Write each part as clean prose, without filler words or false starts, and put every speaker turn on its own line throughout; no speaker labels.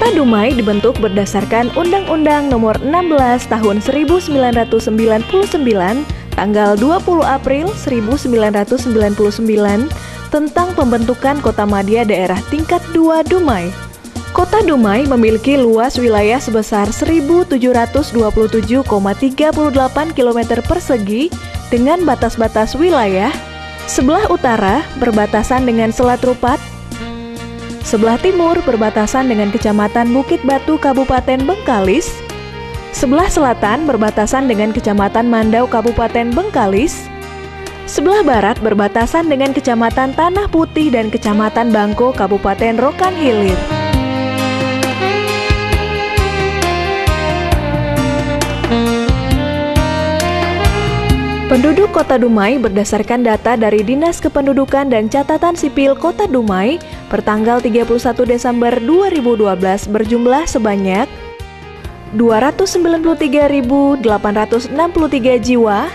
Kota Dumai dibentuk berdasarkan Undang-Undang Nomor 16 Tahun 1999 tanggal 20 April 1999 tentang pembentukan Kota Madya Daerah Tingkat 2 Dumai. Kota Dumai memiliki luas wilayah sebesar 1.727,38 km persegi dengan batas-batas wilayah. Sebelah utara berbatasan dengan Selat Rupat, sebelah timur berbatasan dengan Kecamatan Bukit Batu Kabupaten Bengkalis, sebelah selatan berbatasan dengan Kecamatan Mandau Kabupaten Bengkalis, sebelah barat berbatasan dengan Kecamatan Tanah Putih dan Kecamatan Bangko Kabupaten Rokan Hilir. Penduduk Kota Dumai berdasarkan data dari Dinas Kependudukan dan Catatan Sipil Kota Dumai per tanggal 31 Desember 2012 berjumlah sebanyak 293.863 jiwa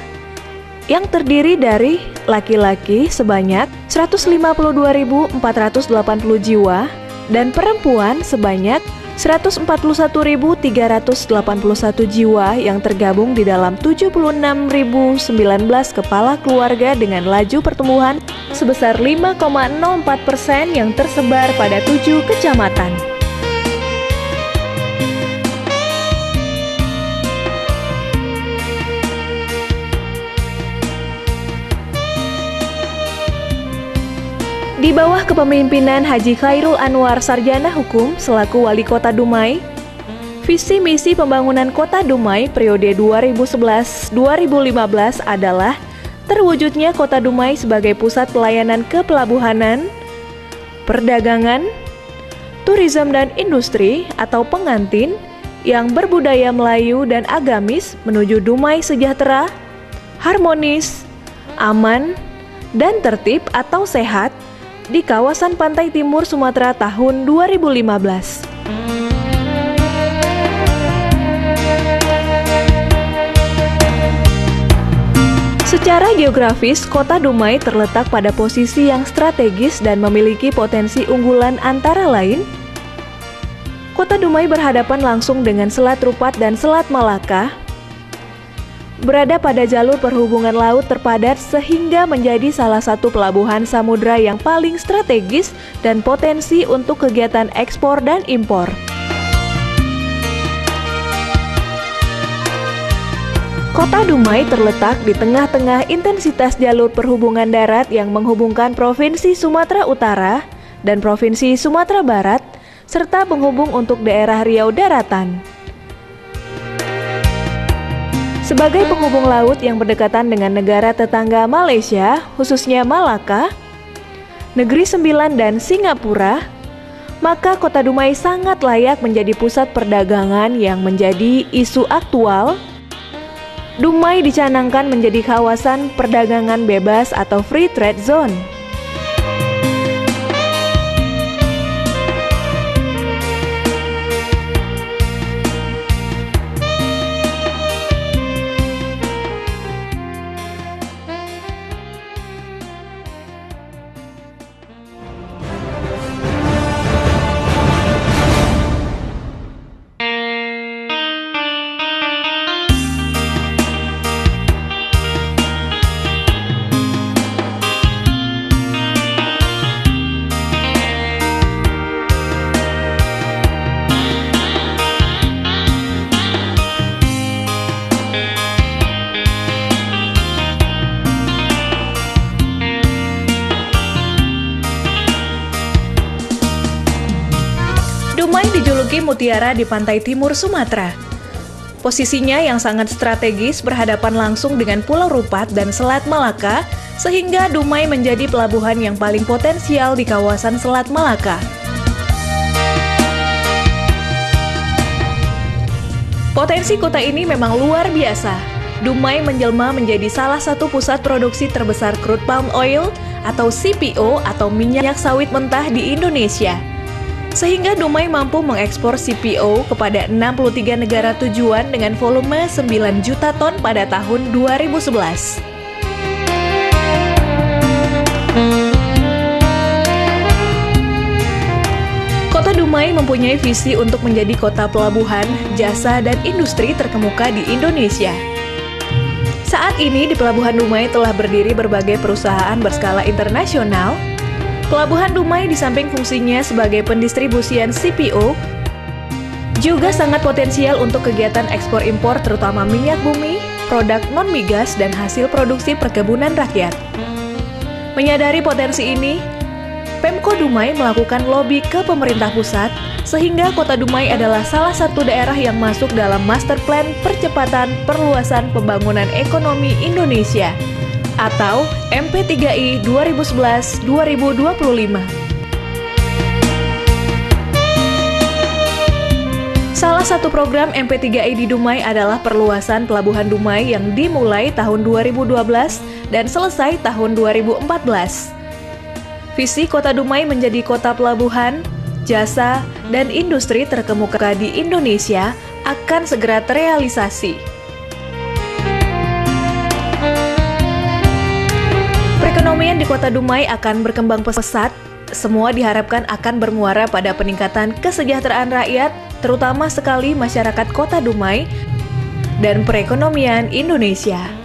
yang terdiri dari laki-laki sebanyak 152.480 jiwa dan perempuan sebanyak 141.381 jiwa yang tergabung di dalam 76.019 kepala keluarga dengan laju pertumbuhan sebesar 5,04% yang tersebar pada 7 kecamatan. Di bawah kepemimpinan Haji Khairul Anwar Sarjana Hukum selaku Wali Kota Dumai, visi misi pembangunan Kota Dumai periode 2011-2015 adalah terwujudnya Kota Dumai sebagai pusat pelayanan kepelabuhanan, perdagangan, turisme dan industri atau pengantin yang berbudaya Melayu dan agamis menuju Dumai sejahtera, harmonis, aman, dan tertib atau sehat di kawasan pantai timur Sumatera tahun 2015. Secara geografis, Kota Dumai terletak pada posisi yang strategis dan memiliki potensi unggulan antara lain. Kota Dumai berhadapan langsung dengan Selat Rupat dan Selat Malaka, berada pada jalur perhubungan laut terpadat sehingga menjadi salah satu pelabuhan samudra yang paling strategis dan potensi untuk kegiatan ekspor dan impor. Kota Dumai terletak di tengah-tengah intensitas jalur perhubungan darat yang menghubungkan Provinsi Sumatera Utara dan Provinsi Sumatera Barat serta penghubung untuk daerah Riau Daratan. Sebagai penghubung laut yang berdekatan dengan negara tetangga Malaysia, khususnya Malaka, Negeri Sembilan dan Singapura, maka Kota Dumai sangat layak menjadi pusat perdagangan yang menjadi isu aktual. Dumai dicanangkan menjadi kawasan perdagangan bebas atau free trade zone. Dumai dijuluki Mutiara di pantai timur Sumatera. Posisinya yang sangat strategis berhadapan langsung dengan Pulau Rupat dan Selat Malaka, sehingga Dumai menjadi pelabuhan yang paling potensial di kawasan Selat Malaka. Potensi kota ini memang luar biasa. Dumai menjelma menjadi salah satu pusat produksi terbesar crude palm oil atau CPO atau minyak sawit mentah di Indonesia. Sehingga Dumai mampu mengekspor CPO kepada 63 negara tujuan dengan volume 9 juta ton pada tahun 2011. Dumai mempunyai visi untuk menjadi kota pelabuhan, jasa, dan industri terkemuka di Indonesia. Saat ini di Pelabuhan Dumai telah berdiri berbagai perusahaan berskala internasional. Pelabuhan Dumai di samping fungsinya sebagai pendistribusian CPO, juga sangat potensial untuk kegiatan ekspor impor terutama minyak bumi, produk non-migas, dan hasil produksi perkebunan rakyat. Menyadari potensi ini, Pemko Dumai melakukan lobi ke pemerintah pusat, sehingga Kota Dumai adalah salah satu daerah yang masuk dalam Master Plan Percepatan Perluasan Pembangunan Ekonomi Indonesia atau MP3I 2011-2025. Salah satu program MP3I di Dumai adalah perluasan Pelabuhan Dumai yang dimulai tahun 2012 dan selesai tahun 2014. Visi Kota Dumai menjadi kota pelabuhan, jasa, dan industri terkemuka di Indonesia akan segera terrealisasi. Perekonomian di Kota Dumai akan berkembang pesat. Semua diharapkan akan bermuara pada peningkatan kesejahteraan rakyat, terutama sekali masyarakat Kota Dumai dan perekonomian Indonesia.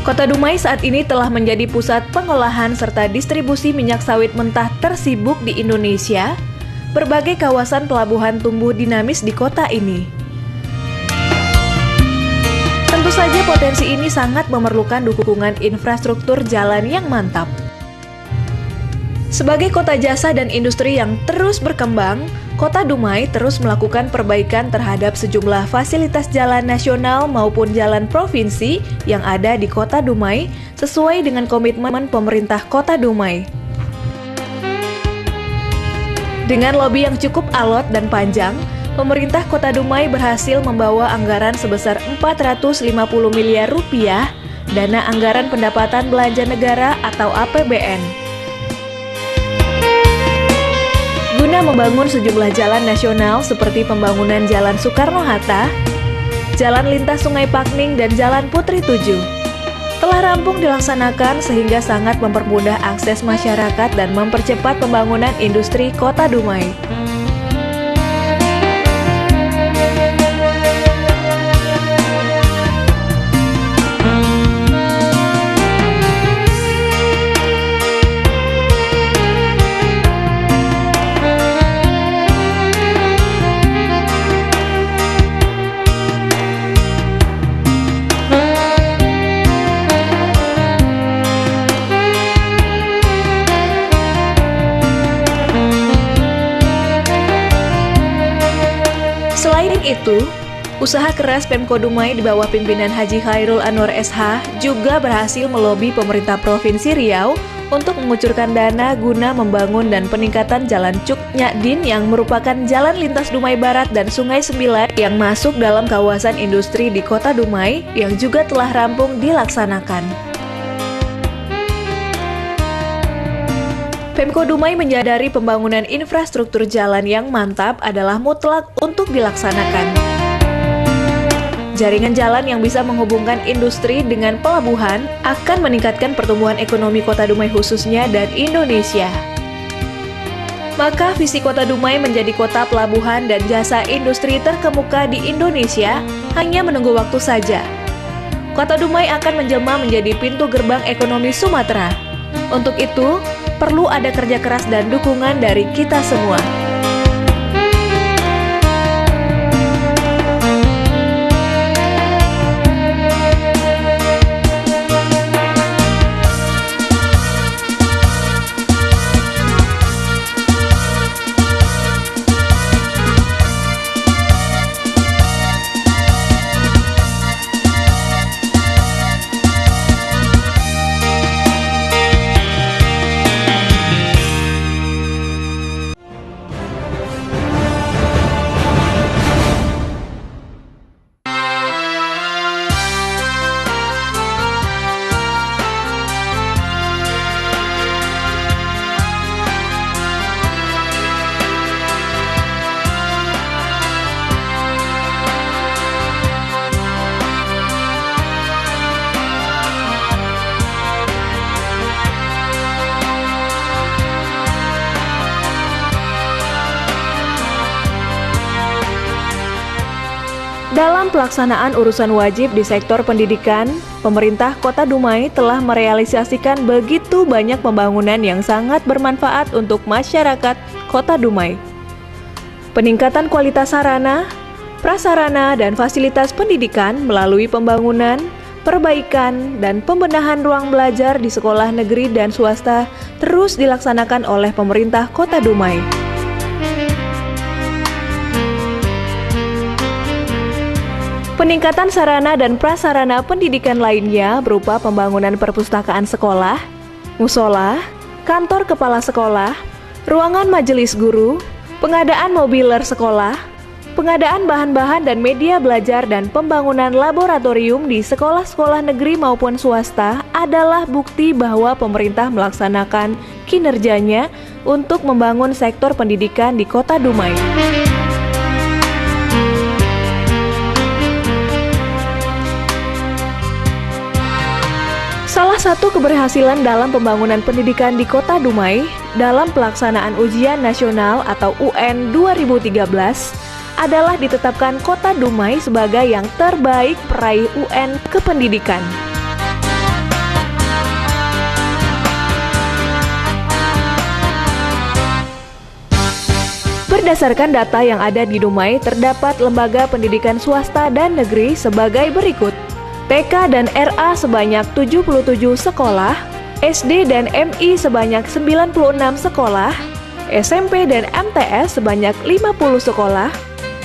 Kota Dumai saat ini telah menjadi pusat pengolahan serta distribusi minyak sawit mentah tersibuk di Indonesia. Berbagai kawasan pelabuhan tumbuh dinamis di kota ini. Tentu saja potensi ini sangat memerlukan dukungan infrastruktur jalan yang mantap. Sebagai kota jasa dan industri yang terus berkembang, Kota Dumai terus melakukan perbaikan terhadap sejumlah fasilitas jalan nasional maupun jalan provinsi yang ada di Kota Dumai sesuai dengan komitmen pemerintah Kota Dumai. Dengan lobi yang cukup alot dan panjang, pemerintah Kota Dumai berhasil membawa anggaran sebesar 450 miliar rupiah, dana anggaran pendapatan belanja negara atau APBN. Guna membangun sejumlah jalan nasional seperti pembangunan Jalan Soekarno-Hatta, Jalan Lintas Sungai Pakning, dan Jalan Putri 7. Telah rampung dilaksanakan sehingga sangat mempermudah akses masyarakat dan mempercepat pembangunan industri Kota Dumai. Selain itu, usaha keras Pemko Dumai di bawah pimpinan Haji Khairul Anwar SH juga berhasil melobi pemerintah Provinsi Riau untuk mengucurkan dana guna membangun dan peningkatan Jalan Cuk Nyadin yang merupakan jalan lintas Dumai Barat dan Sungai Sembilan yang masuk dalam kawasan industri di Kota Dumai yang juga telah rampung dilaksanakan. Pemko Dumai menyadari pembangunan infrastruktur jalan yang mantap adalah mutlak untuk dilaksanakan. Jaringan jalan yang bisa menghubungkan industri dengan pelabuhan akan meningkatkan pertumbuhan ekonomi Kota Dumai khususnya dan Indonesia. Maka visi Kota Dumai menjadi kota pelabuhan dan jasa industri terkemuka di Indonesia hanya menunggu waktu saja. Kota Dumai akan menjelma menjadi pintu gerbang ekonomi Sumatera. Untuk itu, perlu ada kerja keras dan dukungan dari kita semua. Dalam pelaksanaan urusan wajib di sektor pendidikan, pemerintah Kota Dumai telah merealisasikan begitu banyak pembangunan yang sangat bermanfaat untuk masyarakat Kota Dumai. Peningkatan kualitas sarana, prasarana, dan fasilitas pendidikan melalui pembangunan, perbaikan, dan pembenahan ruang belajar di sekolah negeri dan swasta terus dilaksanakan oleh pemerintah Kota Dumai. Peningkatan sarana dan prasarana pendidikan lainnya berupa pembangunan perpustakaan sekolah, musola, kantor kepala sekolah, ruangan majelis guru, pengadaan mobiler sekolah, pengadaan bahan-bahan dan media belajar dan pembangunan laboratorium di sekolah-sekolah negeri maupun swasta adalah bukti bahwa pemerintah melaksanakan kinerjanya untuk membangun sektor pendidikan di Kota Dumai. Salah satu keberhasilan dalam pembangunan pendidikan di Kota Dumai dalam pelaksanaan ujian nasional atau UN 2013 adalah ditetapkan Kota Dumai sebagai yang terbaik peraih UN Kependidikan. Berdasarkan data yang ada di Dumai, terdapat lembaga pendidikan swasta dan negeri sebagai berikut. TK dan RA sebanyak 77 sekolah, SD dan MI sebanyak 96 sekolah, SMP dan MTS sebanyak 50 sekolah,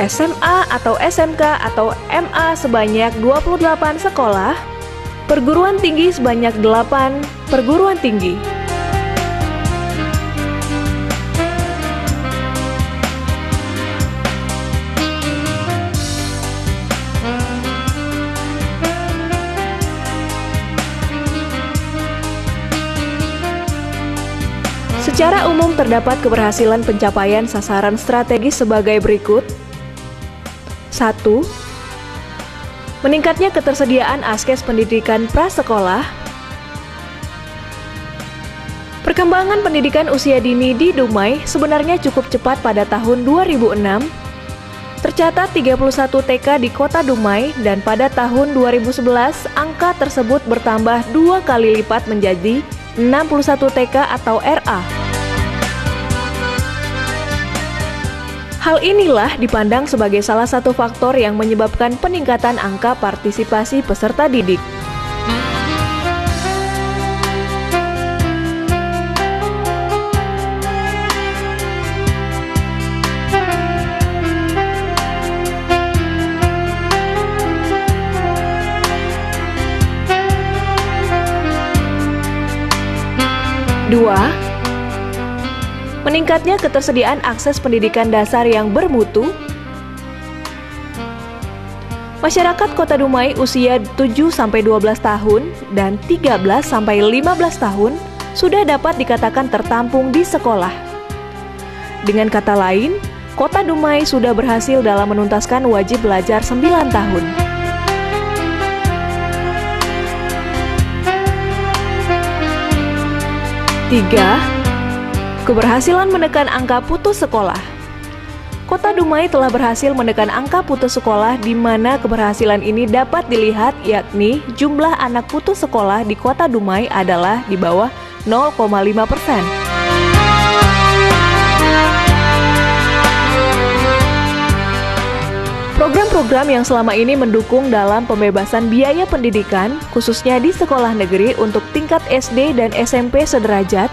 SMA atau SMK atau MA sebanyak 28 sekolah, perguruan tinggi sebanyak 8 perguruan tinggi. Secara umum terdapat keberhasilan pencapaian sasaran strategis sebagai berikut. 1. Meningkatnya ketersediaan askes pendidikan prasekolah. Perkembangan pendidikan usia dini di Dumai sebenarnya cukup cepat pada tahun 2006. Tercatat 31 TK di Kota Dumai dan pada tahun 2011 angka tersebut bertambah 2 kali lipat menjadi 61 TK atau RA. Hal inilah dipandang sebagai salah satu faktor yang menyebabkan peningkatan angka partisipasi peserta didik. Dua, meningkatnya ketersediaan akses pendidikan dasar yang bermutu. Masyarakat Kota Dumai usia 7-12 tahun dan 13-15 tahun sudah dapat dikatakan tertampung di sekolah. Dengan kata lain, Kota Dumai sudah berhasil dalam menuntaskan wajib belajar 9 tahun. 3. Keberhasilan menekan angka putus sekolah. Kota Dumai telah berhasil menekan angka putus sekolah di mana keberhasilan ini dapat dilihat yakni jumlah anak putus sekolah di Kota Dumai adalah di bawah 0,5%. Program-program yang selama ini mendukung dalam pembebasan biaya pendidikan, khususnya di sekolah negeri untuk tingkat SD dan SMP sederajat.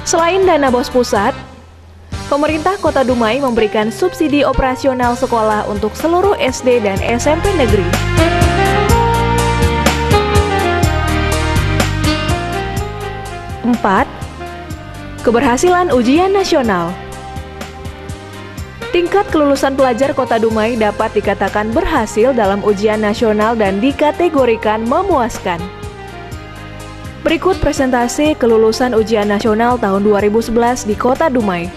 Selain dana BOS pusat, pemerintah Kota Dumai memberikan subsidi operasional sekolah untuk seluruh SD dan SMP negeri. Empat, keberhasilan ujian nasional. Tingkat kelulusan pelajar Kota Dumai dapat dikatakan berhasil dalam ujian nasional dan dikategorikan memuaskan. Berikut presentasi kelulusan ujian nasional tahun 2011 di Kota Dumai.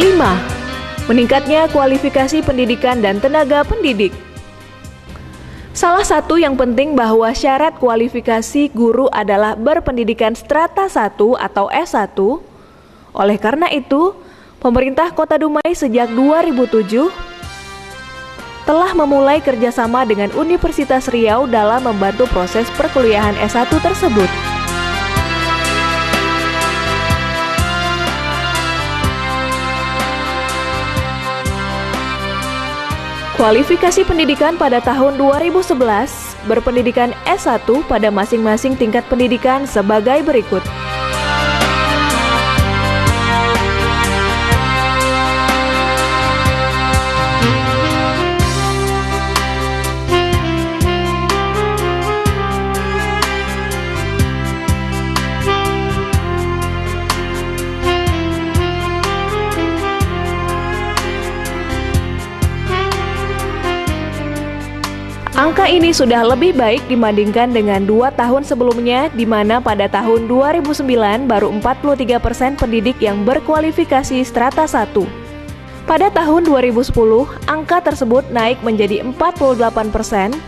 5. Meningkatnya kualifikasi pendidikan dan tenaga pendidik. Salah satu yang penting bahwa syarat kualifikasi guru adalah berpendidikan strata 1 atau S1. Oleh karena itu, pemerintah Kota Dumai sejak 2007 telah memulai kerjasama dengan Universitas Riau dalam membantu proses perkuliahan S1 tersebut. Kualifikasi pendidikan pada tahun 2011 berpendidikan S1 pada masing-masing tingkat pendidikan sebagai berikut. Angka ini sudah lebih baik dibandingkan dengan 2 tahun sebelumnya, di mana pada tahun 2009 baru 43% pendidik yang berkualifikasi strata 1. Pada tahun 2010, angka tersebut naik menjadi 48%.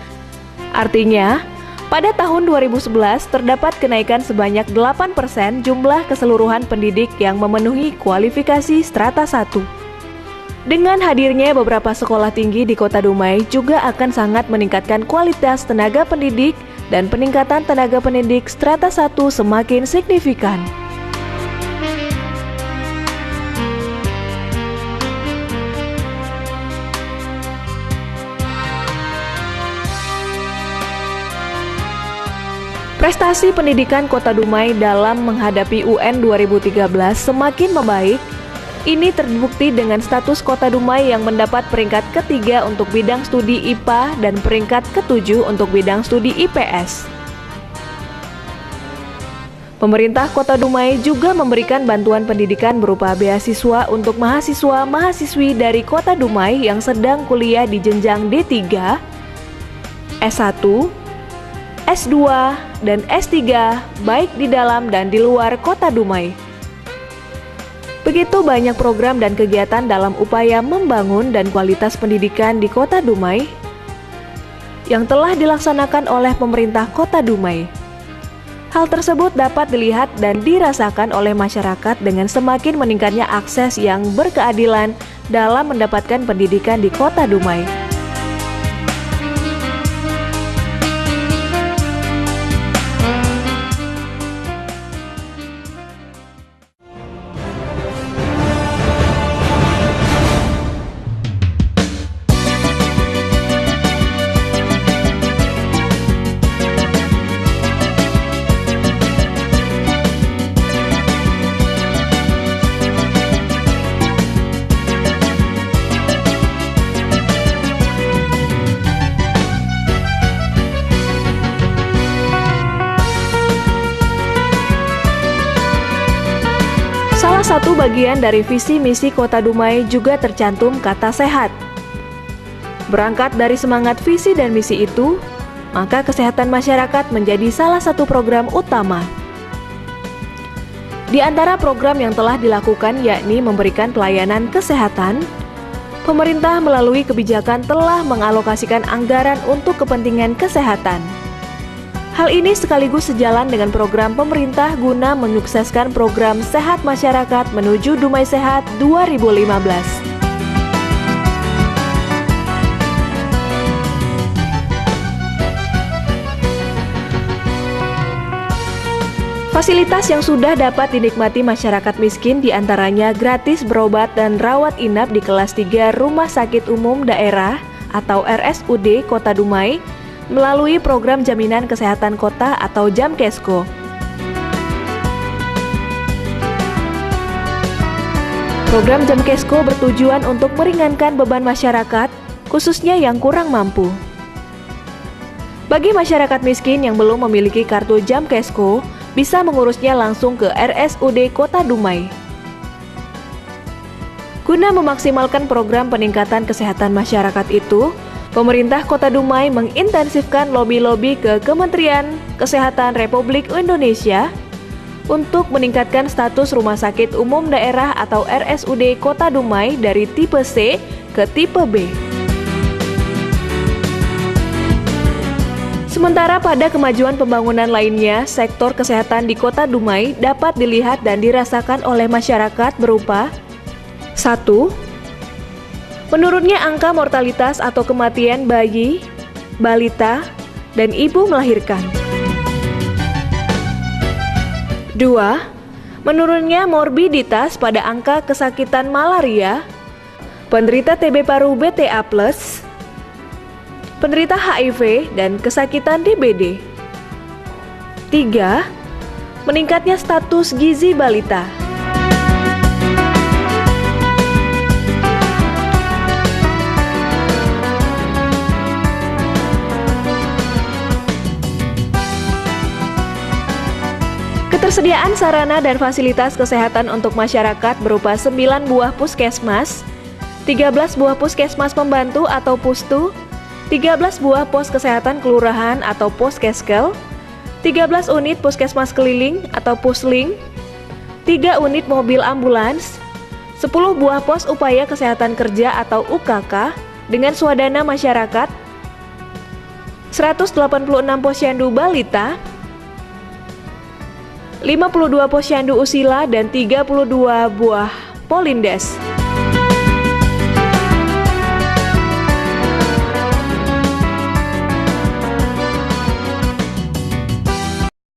Artinya, pada tahun 2011 terdapat kenaikan sebanyak 8% jumlah keseluruhan pendidik yang memenuhi kualifikasi strata 1. Dengan hadirnya beberapa sekolah tinggi di Kota Dumai juga akan sangat meningkatkan kualitas tenaga pendidik dan peningkatan tenaga pendidik strata 1 semakin signifikan. Prestasi pendidikan Kota Dumai dalam menghadapi UN 2013 semakin membaik. Ini terbukti dengan status Kota Dumai yang mendapat peringkat ketiga untuk bidang studi IPA dan peringkat ketujuh untuk bidang studi IPS. Pemerintah Kota Dumai juga memberikan bantuan pendidikan berupa beasiswa untuk mahasiswa-mahasiswi dari Kota Dumai yang sedang kuliah di jenjang D3, S1, S2, dan S3 baik di dalam dan di luar Kota Dumai. Begitu banyak program dan kegiatan dalam upaya membangun dan kualitas pendidikan di Kota Dumai yang telah dilaksanakan oleh pemerintah Kota Dumai. Hal tersebut dapat dilihat dan dirasakan oleh masyarakat dengan semakin meningkatnya akses yang berkeadilan dalam mendapatkan pendidikan di Kota Dumai. Salah satu bagian dari visi misi Kota Dumai juga tercantum kata sehat. Berangkat dari semangat visi dan misi itu, maka kesehatan masyarakat menjadi salah satu program utama. Di antara program yang telah dilakukan yakni memberikan pelayanan kesehatan, pemerintah melalui kebijakan telah mengalokasikan anggaran untuk kepentingan kesehatan. Hal ini sekaligus sejalan dengan program pemerintah guna menyukseskan program Sehat Masyarakat Menuju Dumai Sehat 2015. Fasilitas yang sudah dapat dinikmati masyarakat miskin diantaranya gratis berobat dan rawat inap di kelas 3 Rumah Sakit Umum Daerah atau RSUD Kota Dumai, melalui program Jaminan Kesehatan Kota atau Jamkesko. Program Jamkesko bertujuan untuk meringankan beban masyarakat, khususnya yang kurang mampu. Bagi masyarakat miskin yang belum memiliki kartu Jamkesko, bisa mengurusnya langsung ke RSUD Kota Dumai. Guna memaksimalkan program peningkatan kesehatan masyarakat itu, pemerintah Kota Dumai mengintensifkan lobi-lobi ke Kementerian Kesehatan Republik Indonesia untuk meningkatkan status Rumah Sakit Umum Daerah atau RSUD Kota Dumai dari tipe C ke tipe B. Sementara pada kemajuan pembangunan lainnya, sektor kesehatan di Kota Dumai dapat dilihat dan dirasakan oleh masyarakat berupa 1. Menurunnya angka mortalitas atau kematian bayi, balita, dan ibu melahirkan. 2. Menurunnya morbiditas pada angka kesakitan malaria, penderita TB paru BTA+, penderita HIV, dan kesakitan DBD. 3. Meningkatnya status gizi balita. Ketersediaan sarana dan fasilitas kesehatan untuk masyarakat berupa 9 buah puskesmas, 13 buah puskesmas pembantu atau pustu, 13 buah pos kesehatan kelurahan atau poskeskel, 13 unit puskesmas keliling atau pusling, 3 unit mobil ambulans, 10 buah pos upaya kesehatan kerja atau UKK dengan swadana masyarakat, 186 posyandu balita, 52 posyandu usila, dan 32 buah polindes.